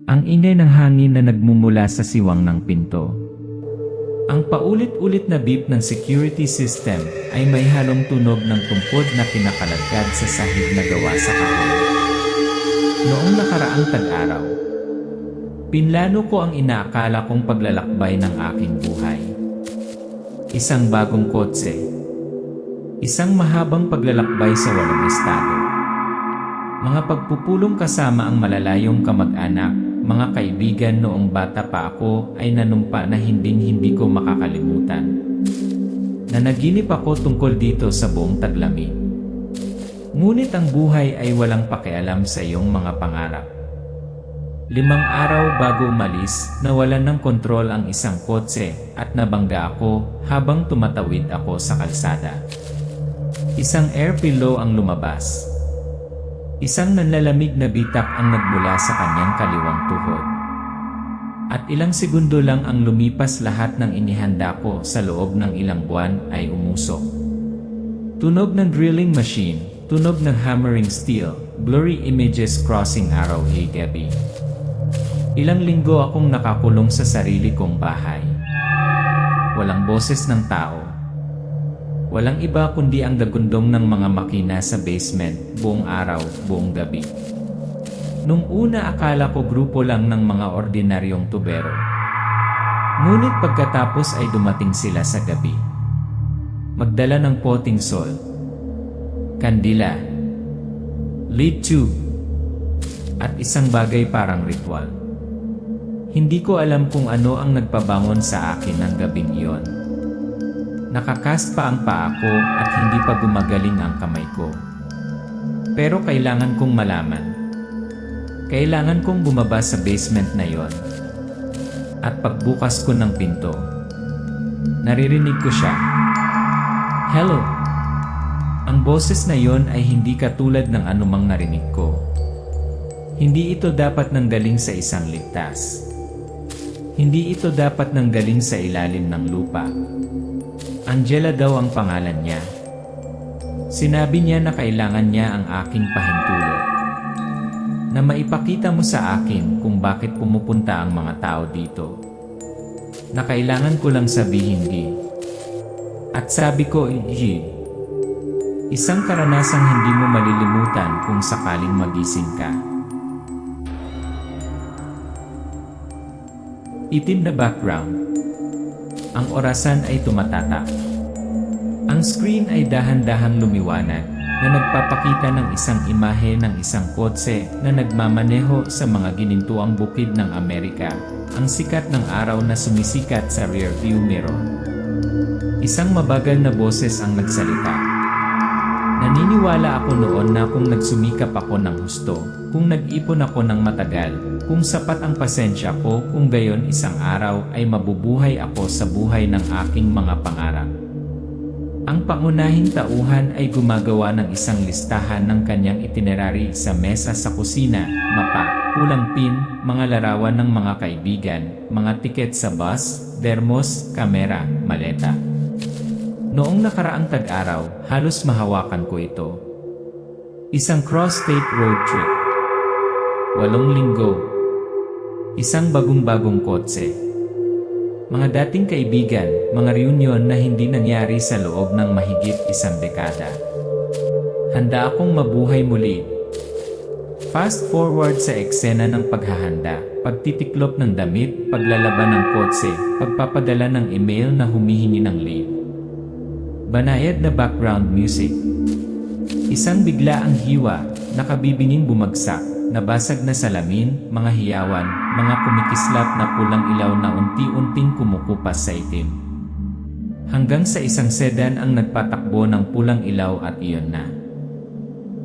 Ang ingay ng hangin na nagmumula sa siwang ng pinto. Ang paulit-ulit na beep ng security system ay may halong tunog ng tungkod na kinakalagad sa sahig na gawa sa kahon. Noong nakaraang tag-araw, pinlano ko ang inaakala kong paglalakbay ng aking buhay. Isang bagong kotse. Isang mahabang paglalakbay sa walang estado. Mga pagpupulong kasama ang malalayong kamag-anak, mga kaibigan noong bata pa ako ay nanumpa na hinding-hindi ko makakalimutan. Nanaginip ako tungkol dito sa buong taglamig. Ngunit ang buhay ay walang pakialam sa iyong mga pangarap. 5 araw bago umalis, nawalan ng kontrol ang isang kotse at nabangga ako habang tumatawid ako sa kalsada. Isang air pillow ang lumabas. Isang nanlalamig na bitak ang nagmula sa kanyang kaliwang tuhod. At ilang segundo lang ang lumipas, lahat ng inihanda ko sa loob ng ilang buwan ay umusok. Tunog ng drilling machine, tunog ng hammering steel, blurry images crossing gabi. Ilang linggo akong nakakulong sa sarili kong bahay. Walang boses ng tao. Walang iba kundi ang dagundong ng mga makina sa basement, buong araw, buong gabi. Nung una akala ko grupo lang ng mga ordinaryong tubero. Ngunit pagkatapos ay dumating sila sa gabi. Magdala ng poting sol, kandila, lead tube, at isang bagay parang ritual. Hindi ko alam kung ano ang nagpabangon sa akin ng gabing iyon. Nakakast pa ang paa ko at hindi pa gumagaling ang kamay ko. Pero kailangan kong malaman. Kailangan kong bumaba sa basement na yon. At pagbukas ko ng pinto, naririnig ko siya. Hello! Ang boses na yon ay hindi katulad ng anumang narinig ko. Hindi ito dapat nanggaling sa isang ligtas. Hindi ito dapat nanggaling sa ilalim ng lupa. Angela daw ang pangalan niya. Sinabi niya na kailangan niya ang aking pahintulot. Na maipakita mo sa akin kung bakit pumupunta ang mga tao dito. Na kailangan ko lang sabihin di. At sabi ko, isang karanasang hindi mo malilimutan kung sakaling magising ka. Itim na background. Ang orasan ay tumatatak. Ang screen ay dahan-dahang lumiwanag na nagpapakita ng isang imahe ng isang kotse na nagmamaneho sa mga ginintuang bukid ng Amerika, ang sikat ng araw na sumisikat sa rearview mirror. Isang mabagal na boses ang nagsalita. Naniniwala ako noon na kung nagsumikap ako ng husto, kung nag-ipon ako ng matagal, kung sapat ang pasensya ko, kung gayon isang araw ay mabubuhay ako sa buhay ng aking mga pangarap. Ang pangunahing tauhan ay gumagawa ng isang listahan ng kanyang itinerary sa mesa sa kusina, mapa, pulang pin, mga larawan ng mga kaibigan, mga tiket sa bus, dermos, kamera, maleta. Noong nakaraang tag-araw, halos mahawakan ko ito. Isang cross-state road trip. 8 linggo. Isang bagong-bagong kotse. Mga dating kaibigan, mga reunion na hindi nangyari sa loob ng mahigit 1 dekada. Handa akong mabuhay muli. Fast forward sa eksena ng paghahanda, pagtitiklop ng damit, paglalaban ng kotse, pagpapadala ng email na humihingi ng leave. Banayad na background music. Isang biglaang hiwa, nakabibinging bumagsak, nabasag na salamin, mga hiyawan, mga kumikislap na pulang ilaw na unti-unting kumukupas sa itim. Hanggang sa isang sedan ang nagpatakbo ng pulang ilaw at iyon na.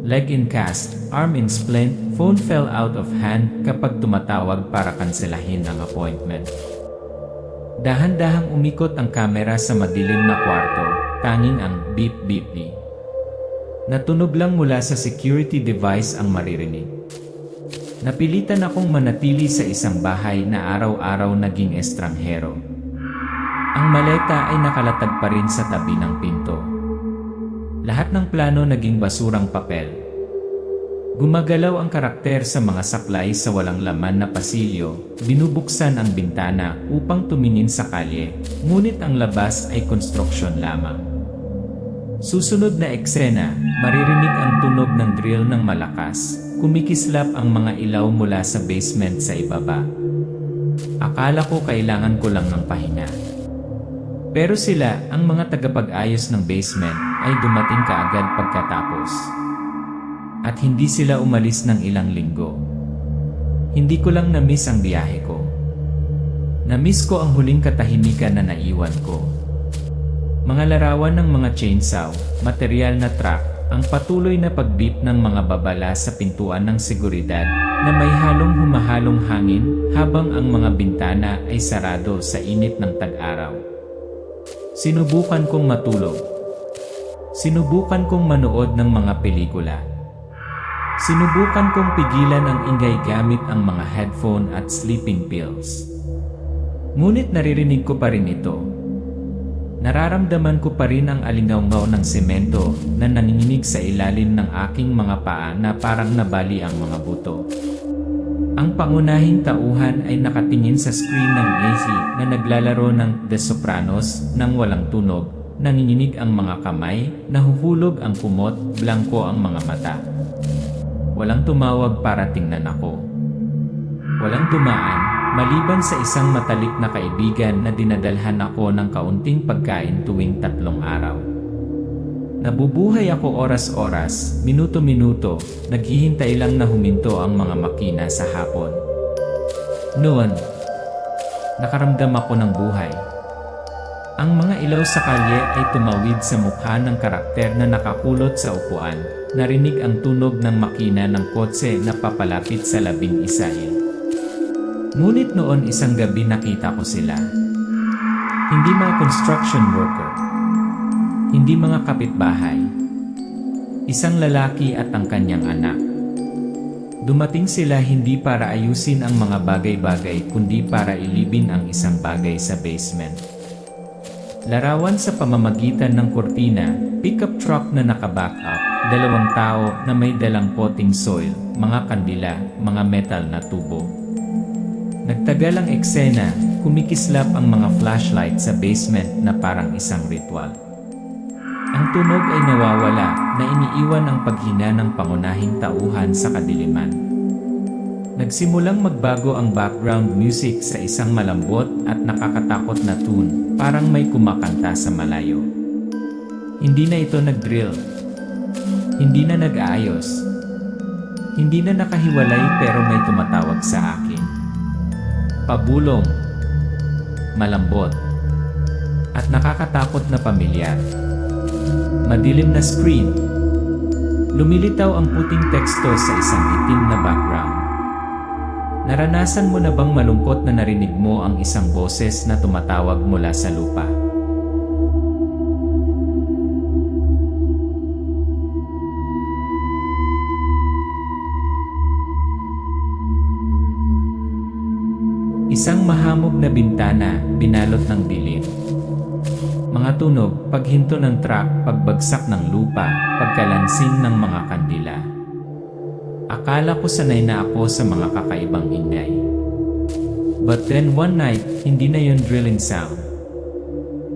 Leg in cast, arm in splint, phone fell out of hand kapag tumatawag para kanselahin ang appointment. Dahan-dahang umikot ang kamera sa madilim na kwarto, tanging ang beep-beep-beep. Natunog lang mula sa security device ang maririnig. Napilitan akong manatili sa isang bahay na araw-araw naging estranghero. Ang maleta ay nakalatag pa rin sa tabi ng pinto. Lahat ng plano naging basurang papel. Gumagalaw ang karakter sa mga saklay sa walang laman na pasilyo, binubuksan ang bintana upang tumingin sa kalye, ngunit ang labas ay konstruksyon lamang. Susunod na eksena, maririnig ang tunog ng drill ng malakas, kumikislap ang mga ilaw mula sa basement sa ibaba. Akala ko kailangan ko lang ng pahinga. Pero sila, ang mga tagapag-ayos ng basement, ay dumating kaagad pagkatapos. At hindi sila umalis ng ilang linggo. Hindi ko lang na-miss ang biyahe ko. Na-miss ko ang huling katahimikan na naiwan ko. Mga larawan ng mga chainsaw, material na truck, ang patuloy na pagbeep ng mga babala sa pintuan ng seguridad na may halong humahalong hangin habang ang mga bintana ay sarado sa init ng tag-araw. Sinubukan kong matulog. Sinubukan kong manood ng mga pelikula. Sinubukan kong pigilan ang ingay gamit ang mga headphone at sleeping pills. Ngunit naririnig ko pa rin ito. Nararamdaman ko pa rin ang alingaw-ngaw ng semento na nanginginig sa ilalim ng aking mga paa na parang nabali ang mga buto. Ang pangunahing tauhan ay nakatingin sa screen ng AC na naglalaro ng The Sopranos nang walang tunog, nanginginig ang mga kamay, nahuhulog ang kumot, blangko ang mga mata. Walang tumawag para tingnan ako. Walang dumaan, maliban sa isang matalik na kaibigan na dinadalhan ako ng kaunting pagkain tuwing 3 araw. Nabubuhay ako oras-oras, minuto-minuto, naghihintay lang na huminto ang mga makina sa hapon. Noon, nakaramdam ako ng buhay. Ang mga ilaw sa kalye ay tumawid sa mukha ng karakter na nakakulot sa upuan, narinig ang tunog ng makina ng kotse na papalapit sa 11 hil. Ngunit noon isang gabi nakita ko sila. Hindi mga construction worker. Hindi mga kapitbahay. Isang lalaki at ang kanyang anak. Dumating sila hindi para ayusin ang mga bagay-bagay kundi para ilibing ang isang bagay sa basement. Larawan sa pamamagitan ng kurtina, pickup truck na naka-back up, 2 tao na may dalang potting soil, mga kandila, mga metal na tubo. Nagtagal ang eksena, kumikislap ang mga flashlight sa basement na parang isang ritual. Ang tunog ay nawawala na iniiwan ang paghina ng pangunahing tauhan sa kadiliman. Nagsimulang magbago ang background music sa isang malambot at nakakatakot na tune, parang may kumakanta sa malayo. Hindi na ito nag-drill. Hindi na nag-aayos. Hindi na nakahiwalay pero may tumatawag sa akin. Pabulong, malambot, at nakakatakot na pamilyar. Madilim na screen. Lumilitaw ang puting teksto sa isang itim na background. Naranasan mo na bang malungkot na narinig mo ang isang boses na tumatawag mula sa lupa? Isang mahamog na bintana, binalot ng dilim. Mga tunog, paghinto ng truck, pagbagsak ng lupa, pagkalansing ng mga kandila. Akala ko sanay na ako sa mga kakaibang ingay. But then one night, hindi na yon drilling sound.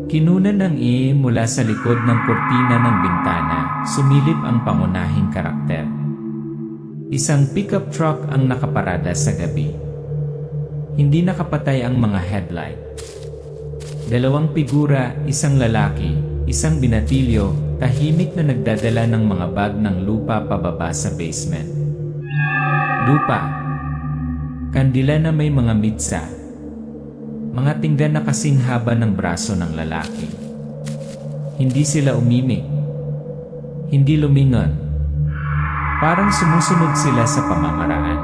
Kinunan ng mula sa likod ng kurtina ng bintana, sumilip ang pangunahing karakter. Isang pickup truck ang nakaparada sa gabi. Hindi nakapatay ang mga headlight. 2 figura, isang lalaki, isang binatilyo, tahimik na nagdadala ng mga bag ng lupa pababa sa basement. Lupa. Kandila na may mga mitsa. Mga tinggan na kasing haba ng braso ng lalaki. Hindi sila umimik. Hindi lumingon. Parang sumusunod sila sa pamamaraan.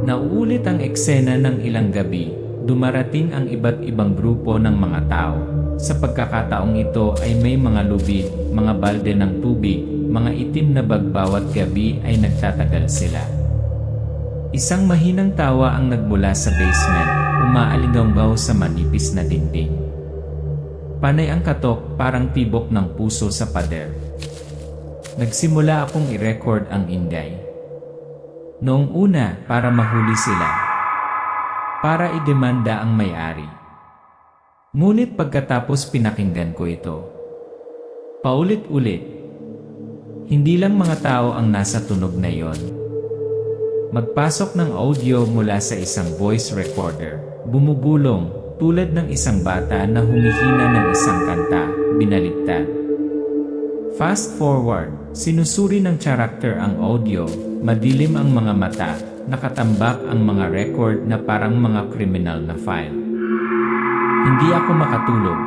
Nauulit ang eksena ng ilang gabi, dumarating ang iba't ibang grupo ng mga tao. Sa pagkakataong ito ay may mga lubid, mga balde ng tubig, mga itim na bag bawat gabi ay nagtatagal sila. Isang mahinang tawa ang nagmula sa basement, umaalingaw sa manipis na dingding. Panay ang katok, parang tibok ng puso sa pader. Nagsimula akong i-record ang ingay. Noong una, para mahuli sila. Para idemanda ang may-ari. Ngunit pagkatapos pinakinggan ko ito. Paulit-ulit. Hindi lang mga tao ang nasa tunog na yon. Magpasok ng audio mula sa isang voice recorder. Bumubulong, tulad ng isang bata na humihina ng isang kanta, binaliktad. Fast forward, sinusuri ng character ang audio, madilim ang mga mata, nakatambak ang mga record na parang mga kriminal na file. Hindi ako makatulog.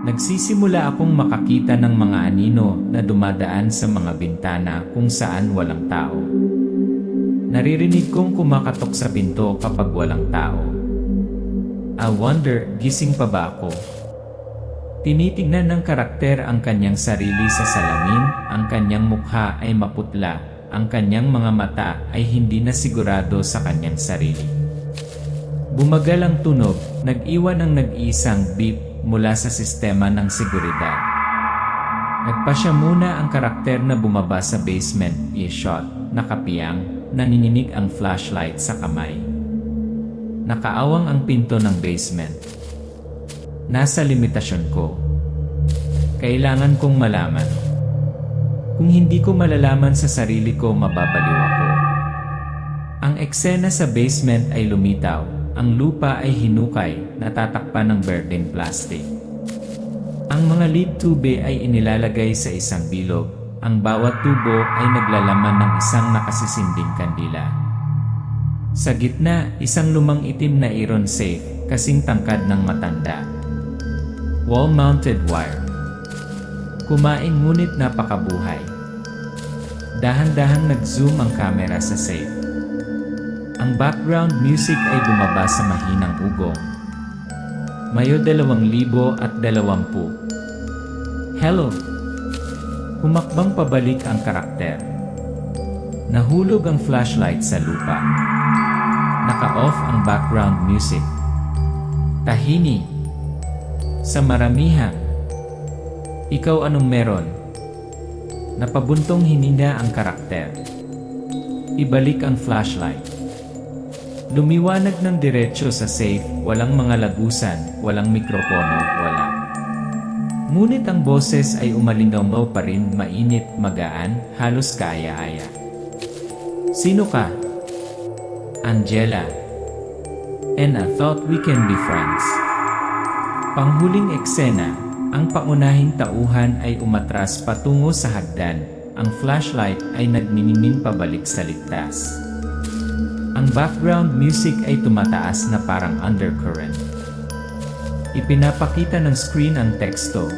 Nagsisimula akong makakita ng mga anino na dumadaan sa mga bintana kung saan walang tao. Naririnig kong kumakatok sa pinto kapag walang tao. I wonder, gising pa ba ako? Tinitignan ng karakter ang kanyang sarili sa salamin, ang kanyang mukha ay maputla, ang kanyang mga mata ay hindi na sigurado sa kanyang sarili. Bumagal ang tunog, nag-iwan ang nag-iisang beep mula sa sistema ng seguridad. Nagpasya muna ang karakter na bumaba sa basement, i-shot, nakapiyang, nanininig ang flashlight sa kamay. Nakaawang ang pinto ng basement. Nasa limitasyon ko. Kailangan kong malaman. Kung hindi ko malalaman sa sarili ko, mababaliw ako. Ang eksena sa basement ay lumitaw. Ang lupa ay hinukay, natatakpan ng berdeng plastic. Ang mga lead tube ay inilalagay sa isang bilog. Ang bawat tubo ay naglalaman ng isang nakasisinding kandila. Sa gitna, isang lumang itim na iron safe, kasing tangkad ng matanda. Wall-mounted wire. Kumain ngunit napakabuhay. Dahan-dahang nag-zoom ang kamera sa safe. Ang background music ay bumaba sa mahinang ugong. Mayo 2020. Hello! Humakbang pabalik ang karakter. Nahulog ang flashlight sa lupa. Naka-off ang background music. Tahini. Sa maramihan. Ikaw anong meron? Napabuntong hinina ang karakter. Ibalik ang flashlight. Lumiwanag ng diretsyo sa safe, walang mga lagusan, walang mikropono, wala. Ngunit ang boses ay umalingaw pa rin, mainit, magaan, halos kaaya-aya. Sino ka? Angela. And I thought we can be friends. Panghuling eksena, ang pangunahing tauhan ay umatras patungo sa hagdan. Ang flashlight ay nagminimin pabalik sa ligtas. Ang background music ay tumataas na parang undercurrent. Ipinapakita ng screen ang teksto.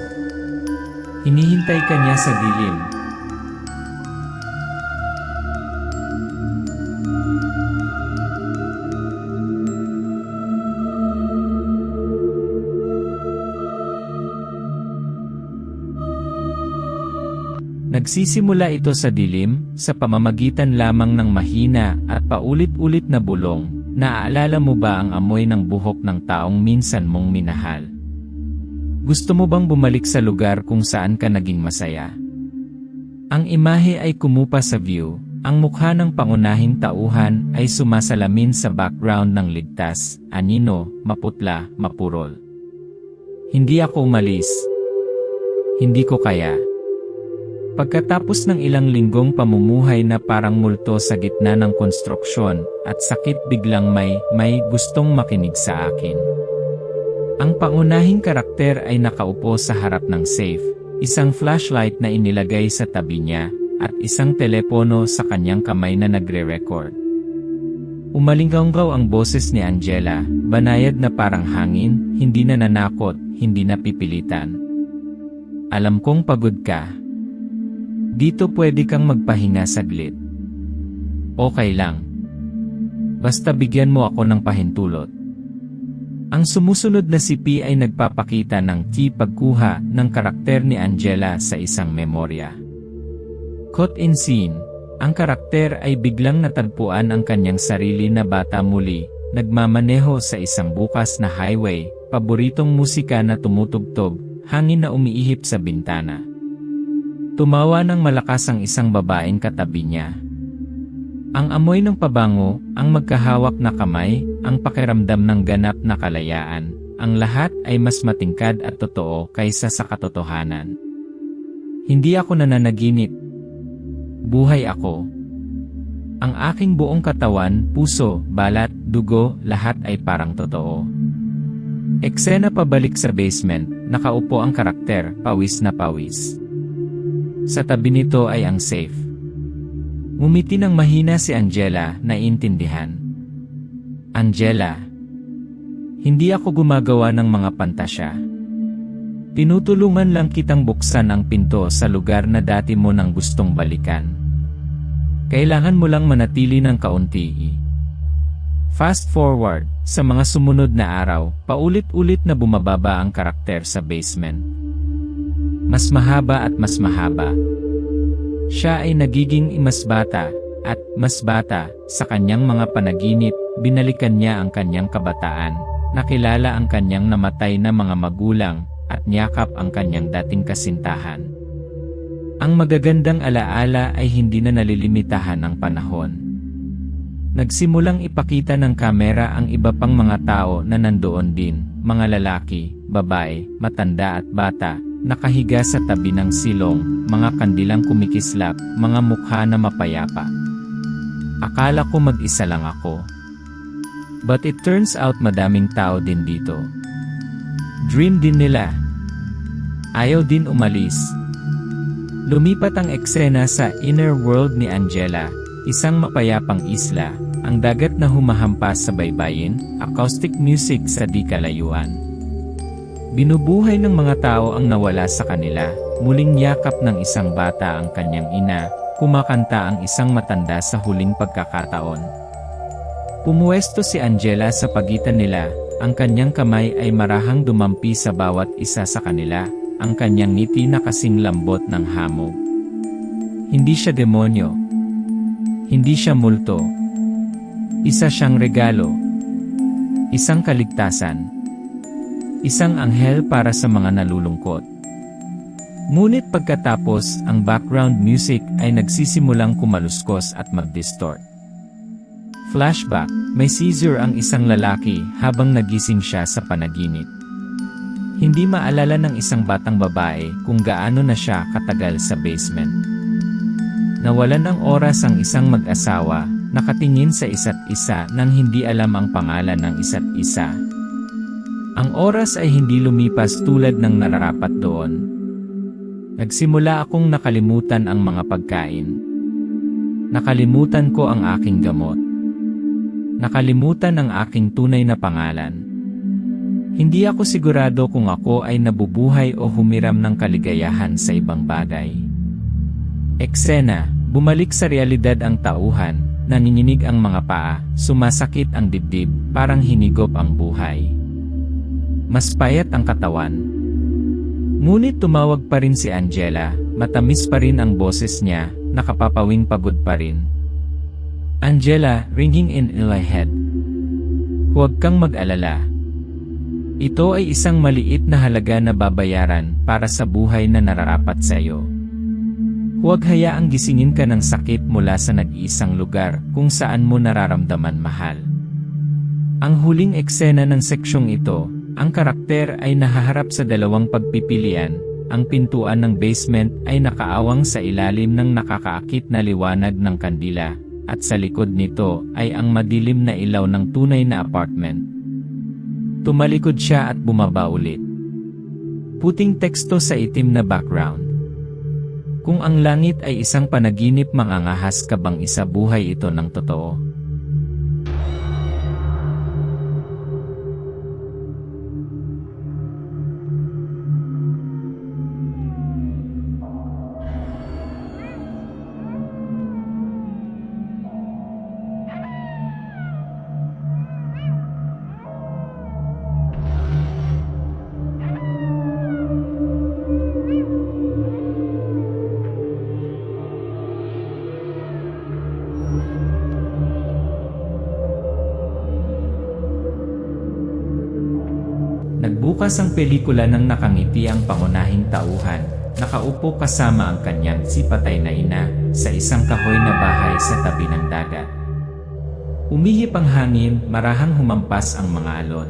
Hinihintay ka niya sa dilim. Nagsisimula ito sa dilim, sa pamamagitan lamang ng mahina at paulit-ulit na bulong. Naaalala mo ba ang amoy ng buhok ng taong minsan mong minahal? Gusto mo bang bumalik sa lugar kung saan ka naging masaya? Ang imahe ay kumupa sa view, ang mukha ng pangunahing tauhan ay sumasalamin sa background ng ligtas, anino, maputla, mapurol. Hindi ako umalis. Hindi ko kaya. Pagkatapos ng ilang linggong pamumuhay na parang multo sa gitna ng konstruksyon at sakit, biglang may gustong makinig sa akin. Ang pangunahing karakter ay nakaupo sa harap ng safe, isang flashlight na inilagay sa tabi niya, at isang telepono sa kanyang kamay na nagre-record. Umalinggaw ang boses ni Angela, banayad na parang hangin, hindi na nanakot, hindi na pipilitan. Alam kong pagod ka. Dito pwede kang magpahinga saglit. Okay lang. Basta bigyan mo ako ng pahintulot. Ang sumusunod na si P ay nagpapakita ng pagkuha ng karakter ni Angela sa isang memorya. Caught in scene, ang karakter ay biglang natagpuan ang kanyang sarili na bata muli, nagmamaneho sa isang bukas na highway, paboritong musika na tumutugtog, hangin na umiihip sa bintana. Tumawa ng malakas ang isang babaeng katabi niya. Ang amoy ng pabango, ang magkahawak na kamay, ang pakiramdam ng ganap na kalayaan, ang lahat ay mas matingkad at totoo kaysa sa katotohanan. Hindi ako nananaginip. Buhay ako. Ang aking buong katawan, puso, balat, dugo, lahat ay parang totoo. Eksena pabalik sa basement, nakaupo ang karakter, pawis na pawis. Sa tabi nito ay ang safe. Ngumiti ng mahina si Angela, naiintindihan. Angela. Hindi ako gumagawa ng mga pantasya. Tinutulungan lang kitang buksan ang pinto sa lugar na dati mo nang gustong balikan. Kailangan mo lang manatili ng kaunti. Fast forward, sa mga sumunod na araw, paulit-ulit na bumababa ang karakter sa basement. Mas mahaba at mas mahaba. Siya ay nagiging mas bata, at mas bata, sa kanyang mga panaginip, binalikan niya ang kanyang kabataan, nakilala ang kanyang namatay na mga magulang, at niyakap ang kanyang dating kasintahan. Ang magagandang alaala ay hindi na nalilimitahan ng panahon. Nagsimulang ipakita ng kamera ang iba pang mga tao na nandoon din, mga lalaki, babae, matanda at bata, nakahiga sa tabi ng silong, mga kandilang kumikislap, mga mukha na mapayapa. Akala ko mag-isa lang ako. But it turns out madaming tao din dito. Dream din nila. Ayaw din umalis. Lumipat ang eksena sa inner world ni Angela, isang mapayapang isla, ang dagat na humahampas sa baybayin, acoustic music sa di kalayuan. Binubuhay ng mga tao ang nawala sa kanila, muling yakap ng isang bata ang kanyang ina, kumakanta ang isang matanda sa huling pagkakataon. Pumuwesto si Angela sa pagitan nila, ang kanyang kamay ay marahang dumampi sa bawat isa sa kanila, ang kanyang ngiti na kasing lambot ng hamog. Hindi siya demonyo. Hindi siya multo. Isa siyang regalo. Isang kaligtasan. Isang anghel para sa mga nalulungkot. Ngunit pagkatapos, ang background music ay nagsisimulang kumaluskos at mag-distort. Flashback, may seizure ang isang lalaki habang nagising siya sa panaginip. Hindi maalala ng isang batang babae kung gaano na siya katagal sa basement. Nawalan ng oras ang isang mag-asawa, nakatingin sa isa't isa nang hindi alam ang pangalan ng isa't isa. Ang oras ay hindi lumipas tulad ng nararapat doon. Nagsimula akong nakalimutan ang mga pagkain. Nakalimutan ko ang aking gamot. Nakalimutan ang aking tunay na pangalan. Hindi ako sigurado kung ako ay nabubuhay o humiram ng kaligayahan sa ibang bagay. Eksena, bumalik sa realidad ang tauhan, nanginginig ang mga paa, sumasakit ang dibdib, parang hinigop ang buhay. Mas payat ang katawan. Ngunit tumawag pa rin si Angela, matamis pa rin ang boses niya, nakapapawing pagod pa rin. Angela, ringing in my head. Huwag kang mag-alala. Ito ay isang maliit na halaga na babayaran para sa buhay na nararapat sa iyo. Huwag hayaang gisingin ka ng sakit mula sa nag-iisang lugar kung saan mo nararamdaman mahal. Ang huling eksena ng seksyong ito, ang karakter ay nahaharap sa dalawang pagpipilian. Ang pintuan ng basement ay nakaawang sa ilalim ng nakakaakit na liwanag ng kandila, at sa likod nito ay ang madilim na ilaw ng tunay na apartment. Tumalikod siya at bumaba ulit. Puting teksto sa itim na background. Kung ang langit ay isang panaginip, mangangahas ka bang isabuhay ito ng totoo? Nagbukas ang pelikula nang nakangiti ang pangunahing tauhan, nakaupo kasama ang kanyang patay na ina sa isang kahoy na bahay sa tabi ng dagat. Umihip ang hangin, marahang humampas ang mga alon.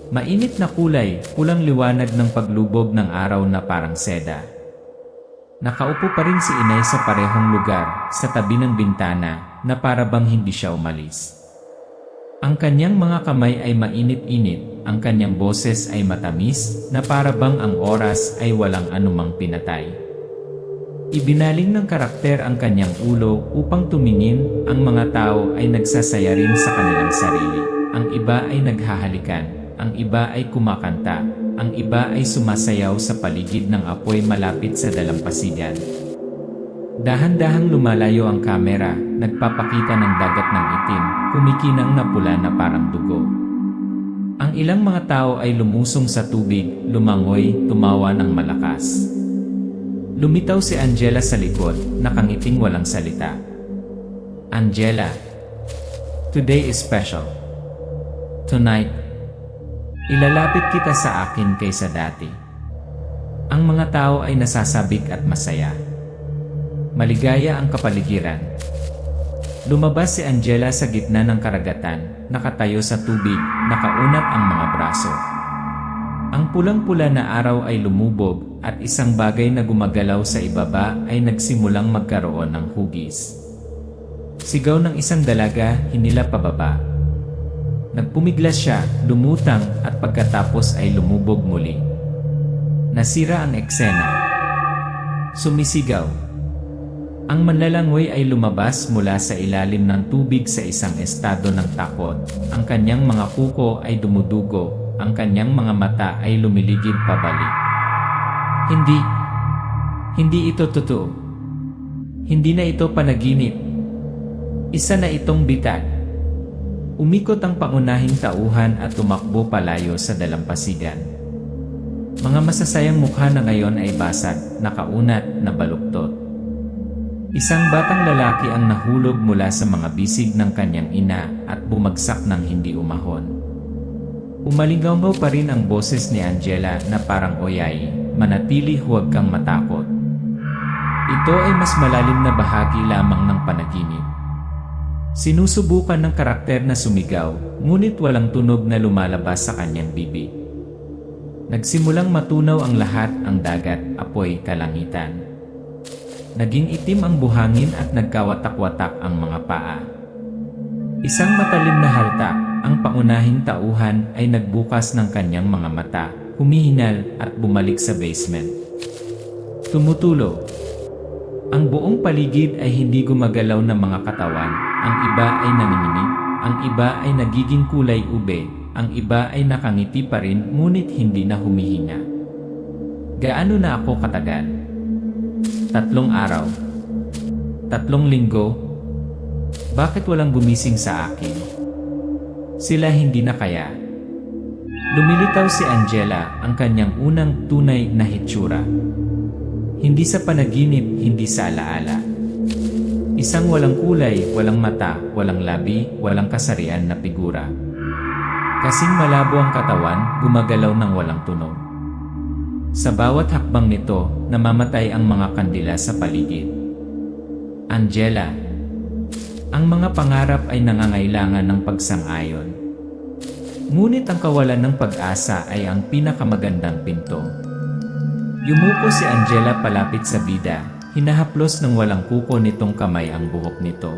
Mainit na kulay, pulang liwanag ng paglubog ng araw na parang seda. Nakaupo pa rin si inay sa parehong lugar, sa tabi ng bintana, na para bang hindi siya umalis. Ang kanyang mga kamay ay mainit-init, ang kanyang boses ay matamis, na para bang ang oras ay walang anumang pinatay. Ibinaling ng karakter ang kanyang ulo upang tumingin, ang mga tao ay nagsasaya rin sa kanilang sarili. Ang iba ay naghahalikan, ang iba ay kumakanta, ang iba ay sumasayaw sa paligid ng apoy malapit sa dalampasigan. Dahan-dahang lumalayo ang kamera, nagpapakita ng dagat ng itim, kumikinang na pula na parang dugo. Ang ilang mga tao ay lumusong sa tubig, lumangoy, tumawa ng malakas. Lumitaw si Angela sa likod, nakangiting walang salita. Angela, today is special. Tonight, ilalapit kita sa akin kaysa dati. Ang mga tao ay nasasabik at masaya. Maligaya ang kapaligiran. Lumabas si Angela sa gitna ng karagatan, nakatayo sa tubig, nakaunat ang mga braso. Ang pulang-pula na araw ay lumubog at isang bagay na gumagalaw sa ibaba ay nagsimulang magkaroon ng hugis. Sigaw ng isang dalaga, hinila pababa. Nagpumiglas siya, lumutang at pagkatapos ay lumubog muli. Nasira ang eksena. Sumisigaw. Ang manlalangoy ay lumabas mula sa ilalim ng tubig sa isang estado ng takot. Ang kanyang mga kuko ay dumudugo. Ang kanyang mga mata ay lumiligid pabalik. Hindi ito totoo. Hindi na ito panaginip. Isa na itong bitag. Umikot ang pangunahing tauhan at tumakbo palayo sa dalampasigan. Mga masasayang mukha na ngayon ay basag, nakaunat, na baluktot. Isang batang lalaki ang nahulog mula sa mga bisig ng kanyang ina at bumagsak ng hindi umahon. Umalingaw pa rin ang boses ni Angela na parang oyay, manatili, huwag kang matakot. Ito ay mas malalim na bahagi lamang ng panaginip. Sinusubukan ng karakter na sumigaw, ngunit walang tunog na lumalabas sa kanyang bibig. Nagsimulang matunaw ang lahat, ang dagat, apoy, kalangitan. Naging itim ang buhangin at nagkawatak-watak ang mga paa. Isang matalim na haltak, ang pangunahing tauhan ay nagbukas ng kanyang mga mata, humihinal at bumalik sa basement. Tumutulo. Ang buong paligid ay hindi gumagalaw na mga katawan, ang iba ay nanginginig, ang iba ay nagiging kulay ube, ang iba ay nakangiti pa rin ngunit hindi na humihinga. Gaano na ako katagal? 3 araw. 3 linggo. Bakit walang gumising sa akin? Sila hindi na kaya. Lumilitaw si Angela, ang kanyang unang tunay na hitsura. Hindi sa panaginip, hindi sa alaala. Isang walang kulay, walang mata, walang labi, walang kasarian na figura. Kasing malabo ang katawan, gumagalaw ng walang tunog. Sa bawat hakbang nito, namamatay ang mga kandila sa paligid. Angela. Ang mga pangarap ay nangangailangan ng pagsang-ayon. Ngunit ang kawalan ng pag-asa ay ang pinakamagandang pinto. Yumuko si Angela palapit sa bida, hinahaplos ng walang kuko nitong kamay ang buhok nito.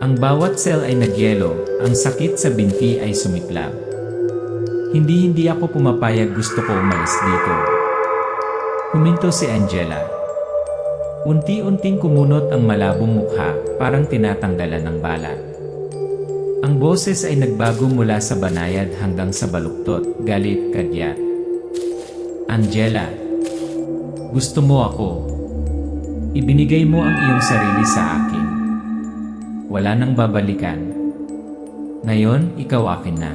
Ang bawat cell ay nagyelo, ang sakit sa binti ay sumiklab. Hindi ako pumapayag, gusto ko umalis dito. Huminto si Angela. Unti-unting kumunot ang malabong mukha, parang tinatanggalan ng balat. Ang boses ay nagbago mula sa banayad hanggang sa baluktot, galit, kagyat. Angela, gusto mo ako. Ibinigay mo ang iyong sarili sa akin. Wala nang babalikan. Ngayon, ikaw akin na.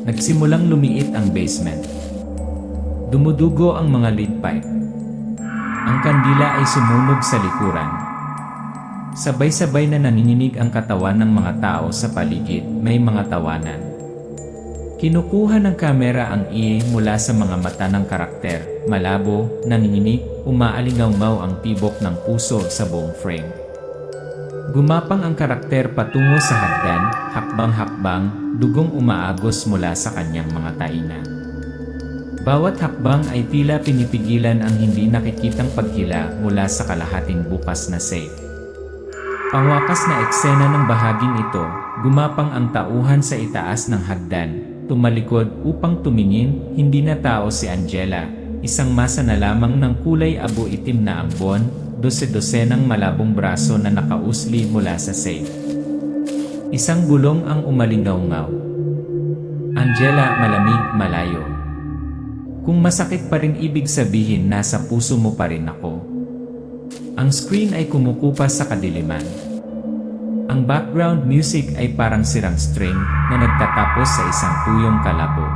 Nagsimulang lumiit ang basement. Dumudugo ang mga lead pipe. Ang kandila ay sumunog sa likuran. Sabay-sabay na nanginginig ang katawan ng mga tao sa paligid, may mga tawanan. Kinukuha ng kamera ang mula sa mga mata ng karakter, malabo, nanginginig, umaalingaw ang tibok ng puso sa buong frame. Gumapang ang karakter patungo sa hagdan, hakbang-hakbang, dugong umaagos mula sa kanyang mga tainga. Bawat hakbang ay tila pinipigilan ang hindi nakikitang paghila mula sa kalahating bukas na safe. Pangwakas na eksena ng bahaging ito, gumapang ang tauhan sa itaas ng hagdan, tumalikod upang tumingin, hindi na tao si Angela, isang masa na lamang ng kulay abo-itim na ambon, dose-dosenang malabong braso na nakausli mula sa safe. Isang bulong ang umalingaw-ngaw. Angela, malamig, malayo. Kung masakit pa rin ibig sabihin nasa puso mo pa rin ako. Ang screen ay kumukupas sa kadiliman. Ang background music ay parang sirang string na nagtatapos sa isang tuyong kalabo.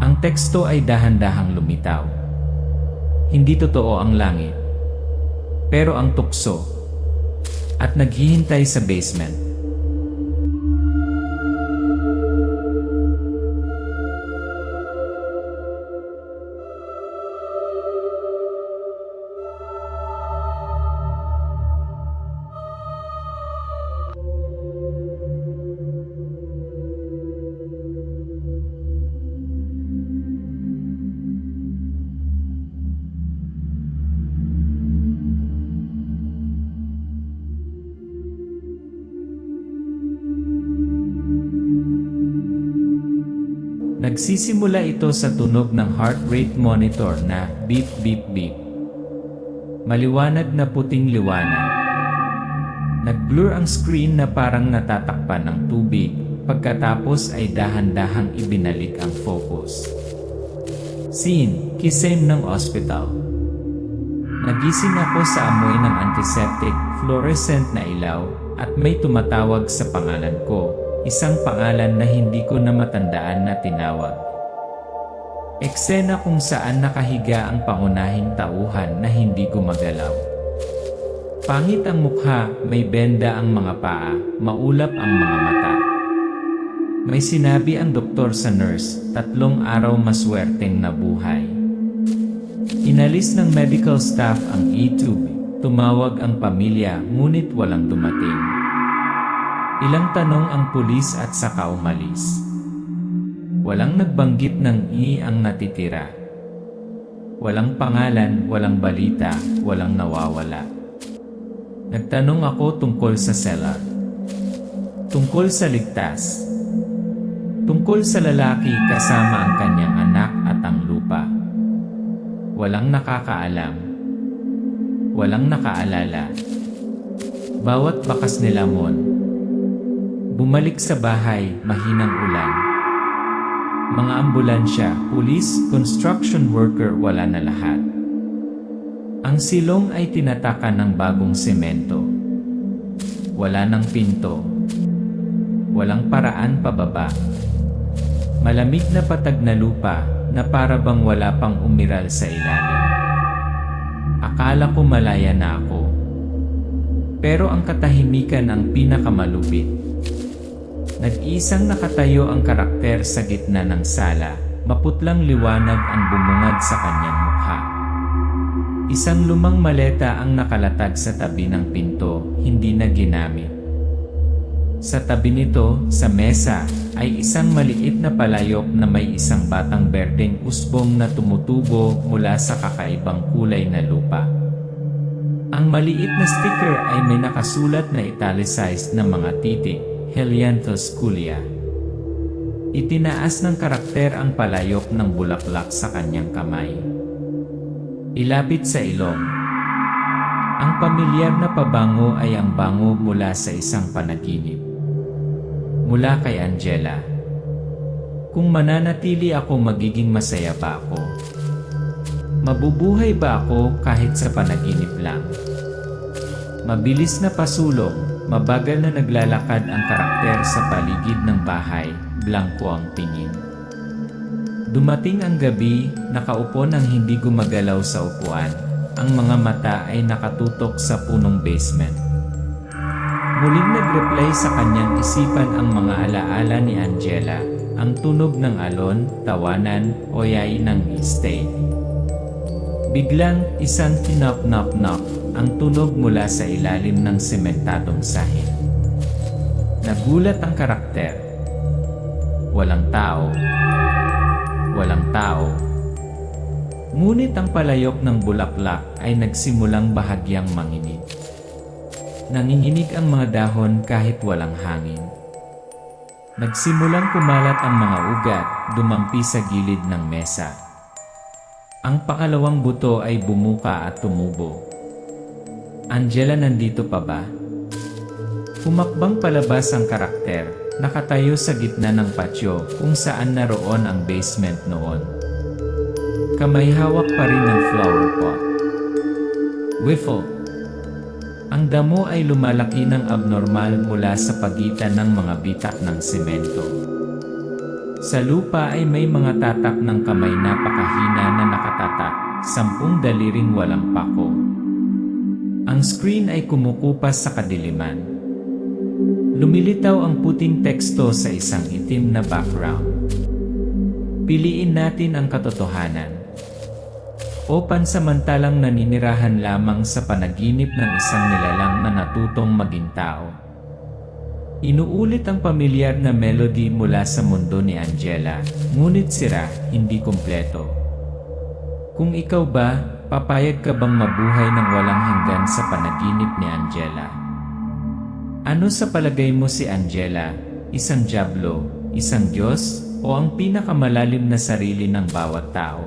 Ang teksto ay dahan-dahang lumitaw. Hindi totoo ang langit, pero ang tukso, at naghihintay sa basement. Nagsisimula ito sa tunog ng heart rate monitor na beep beep beep. Maliwanag na puting liwanag. Nag-blur ang screen na parang natatakpan ng tubig, pagkatapos ay dahan-dahang ibinalik ang focus. Scene, kisame ng ospital. Nagising ako sa amoy ng antiseptic, fluorescent na ilaw, at may tumatawag sa pangalan ko. Isang pangalan na hindi ko na matandaan na tinawag. Eksena kung saan nakahiga ang pangunahing tauhan na hindi gumagalaw. Pangit ang mukha, may benda ang mga paa, maulap ang mga mata. May sinabi ang doktor sa nurse, 3 araw maswerteng nabuhay. Inalis ng medical staff ang e-tube, tumawag ang pamilya ngunit walang dumating. Ilang tanong ang pulis at saka umalis. Walang nagbanggit ng ang natitira. Walang pangalan, walang balita, walang nawawala. Nagtanong ako tungkol sa cellar. Tungkol sa ligtas. Tungkol sa lalaki kasama ang kanyang anak at ang lupa. Walang nakakaalam. Walang nakaalala. Bawat bakas ni Lamon. Bumalik sa bahay, mahinang ulan. Mga ambulansya, pulis, construction worker, wala na lahat. Ang silong ay tinatakan ng bagong semento. Wala ng pinto. Walang paraan pababa. Malamig na patag na lupa na para bang wala pang umiral sa ilalim. Akala ko malaya na ako. Pero ang katahimikan ang pinakamalupit. Nag-iisang nakatayo ang karakter sa gitna ng sala, maputlang liwanag ang bumungad sa kanyang mukha. Isang lumang maleta ang nakalatag sa tabi ng pinto, hindi na ginamit. Sa tabi nito, sa mesa, ay isang maliit na palayok na may isang batang berdeng usbong na tumutubo mula sa kakaibang kulay na lupa. Ang maliit na sticker ay may nakasulat na italicized na mga titik. Helianthus Kulia. Itinaas ng karakter ang palayok ng bulaklak sa kanyang kamay. Ilapit sa ilong. Ang pamilyar na pabango ay ang bango mula sa isang panaginip. Mula kay Angela. Kung mananatili ako, magiging masaya ba ako? Mabubuhay ba ako kahit sa panaginip lang? Mabilis na pasulong. Mabagal na naglalakad ang karakter sa paligid ng bahay, blangko ang tingin. Dumating ang gabi, nakaupo nang hindi gumagalaw sa upuan, ang mga mata ay nakatutok sa punong basement. Muling nag-reply sa kanyang isipan ang mga alaala ni Angela, ang tunog ng alon, tawanan, o yay ng stay. Biglang, isang knock-knock-knock, ang tunog mula sa ilalim ng sementadong sahig. Nagulat ang karakter. Walang tao. Walang tao. Ngunit ang palayok ng bulaklak ay nagsimulang bahagyang manginig. Nanginginig ang mga dahon kahit walang hangin. Nagsimulang kumalat ang mga ugat, dumampi sa gilid ng mesa. Ang pangalawang buto ay bumuka at tumubo. Angela, nandito pa ba? Humakbang palabas ang karakter, nakatayo sa gitna ng patio kung saan naroon ang basement noon. Kamay hawak pa rin ng flower pot. Whiffle. Ang damo ay lumalaki ng abnormal mula sa pagitan ng mga bitak ng semento. Sa lupa ay may mga tatak ng kamay napakahina na nakatatak, 10 daliring walang pako. Ang screen ay kumukupas sa kadiliman. Lumilitaw ang puting teksto sa isang itim na background. Piliin natin ang katotohanan. O pansamantalang naninirahan lamang sa panaginip ng isang nilalang na natutong maging tao. Inuulit ang pamilyar na melody mula sa mundo ni Angela, ngunit sira, hindi kumpleto. Kung ikaw ba, papayag ka bang mabuhay ng walang hanggan sa panaginip ni Angela? Ano sa palagay mo si Angela? Isang dyablo, isang Diyos, o ang pinakamalalim na sarili ng bawat tao?